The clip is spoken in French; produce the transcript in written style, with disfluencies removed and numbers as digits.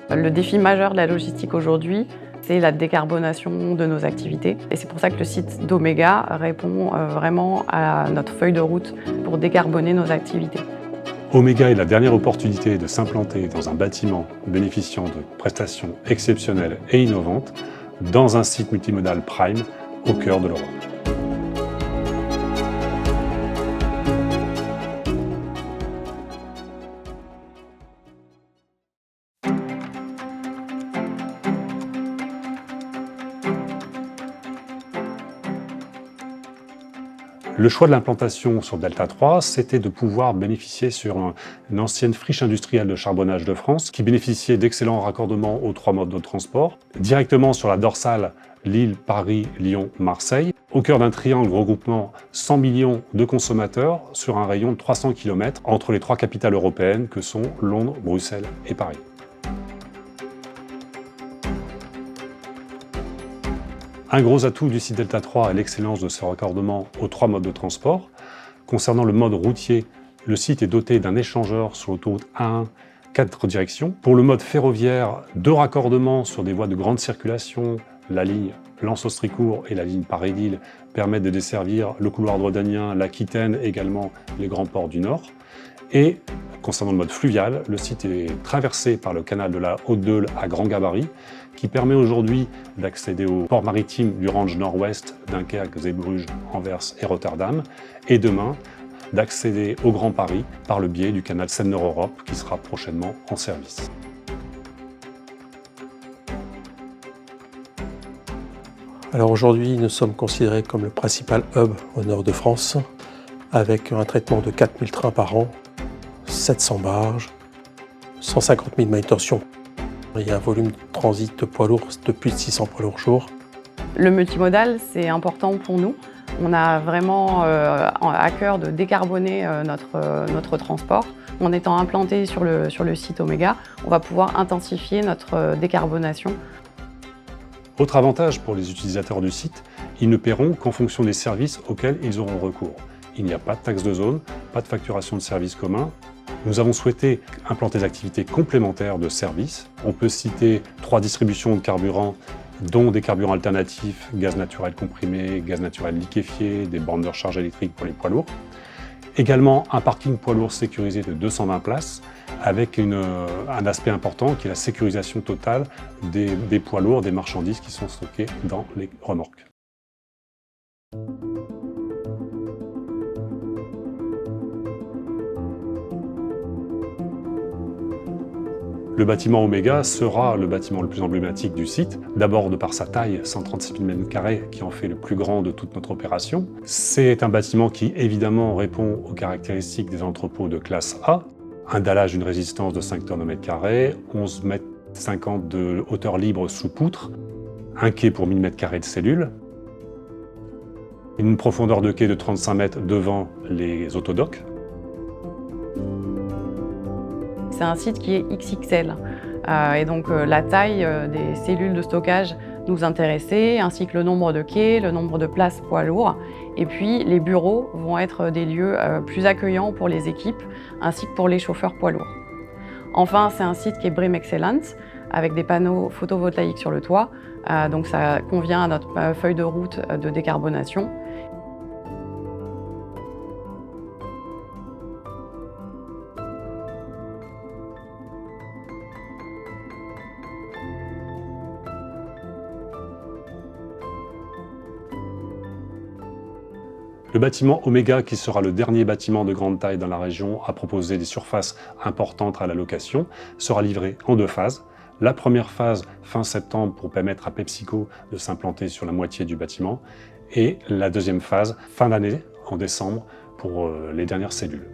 Le défi majeur de la logistique aujourd'hui, c'est la décarbonation de nos activités. Et c'est pour ça que le site d'Omega répond vraiment à notre feuille de route pour décarboner nos activités. Omega est la dernière opportunité de s'implanter dans un bâtiment bénéficiant de prestations exceptionnelles et innovantes dans un site multimodal Prime au cœur de l'Europe. Le choix de l'implantation sur Delta 3, c'était de pouvoir bénéficier sur une ancienne friche industrielle de charbonnage de France qui bénéficiait d'excellents raccordements aux 3 modes de transport, directement sur la dorsale Lille, Paris, Lyon, Marseille, au cœur d'un triangle regroupant 100 millions de consommateurs sur un rayon de 300 km entre les 3 capitales européennes que sont Londres, Bruxelles et Paris. Un gros atout du site Delta 3 est l'excellence de ce raccordement aux 3 modes de transport. Concernant le mode routier, le site est doté d'un échangeur sur l'autoroute A1, 4 directions. Pour le mode ferroviaire, 2 raccordements sur des voies de grande circulation, la ligne Lens-Austricourt et la ligne Paris-Lille permettent de desservir le couloir rhodanien, l'Aquitaine, également les grands ports du Nord. Et concernant le mode fluvial, le site est traversé par le canal de la Haute-Deule à grand gabarit, qui permet aujourd'hui d'accéder aux ports maritimes du range nord-ouest, Dunkerque, Zeebrugge, Anvers et Rotterdam, et demain d'accéder au Grand Paris par le biais du canal Seine-Nord-Europe qui sera prochainement en service. Alors aujourd'hui, nous sommes considérés comme le principal hub au nord de France, avec un traitement de 4000 trains par an, 700 barges, 150 000 manutentions. Il y a un volume de transit de poids lourds de plus de 600 poids lourds jour. Le multimodal, c'est important pour nous. On a vraiment à cœur de décarboner notre transport. En étant implanté sur le site Omega, on va pouvoir intensifier notre décarbonation. Autre avantage pour les utilisateurs du site, ils ne paieront qu'en fonction des services auxquels ils auront recours. Il n'y a pas de taxe de zone, pas de facturation de services communs. Nous avons souhaité implanter des activités complémentaires de services. On peut citer 3 distributions de carburant, dont des carburants alternatifs, gaz naturel comprimé, gaz naturel liquéfié, des bornes de recharge électrique pour les poids lourds. Également un parking poids lourd sécurisé de 220 places, avec un aspect important qui est la sécurisation totale des poids lourds, des marchandises qui sont stockées dans les remorques. Le bâtiment Omega sera le bâtiment le plus emblématique du site, d'abord de par sa taille, 136 000 m² qui en fait le plus grand de toute notre opération. C'est un bâtiment qui évidemment répond aux caractéristiques des entrepôts de classe A. Un dallage d'une résistance de 5 tonnes au mètre carré, 11,50 m de hauteur libre sous poutre, un quai pour 1000 m² de cellules, une profondeur de quai de 35 mètres devant les autodocks. C'est un site qui est XXL et donc la taille des cellules de stockage nous intéressait, ainsi que le nombre de quais, le nombre de places poids lourds. Et puis les bureaux vont être des lieux plus accueillants pour les équipes, ainsi que pour les chauffeurs poids lourds. Enfin, c'est un site qui est BREEAM Excellent, avec des panneaux photovoltaïques sur le toit, donc ça convient à notre feuille de route de décarbonation. Le bâtiment Omega, qui sera le dernier bâtiment de grande taille dans la région à proposer des surfaces importantes à la location, sera livré en 2 phases. La première phase, fin septembre, pour permettre à PepsiCo de s'implanter sur la moitié du bâtiment. Et la deuxième phase, fin d'année, en décembre, pour les dernières cellules.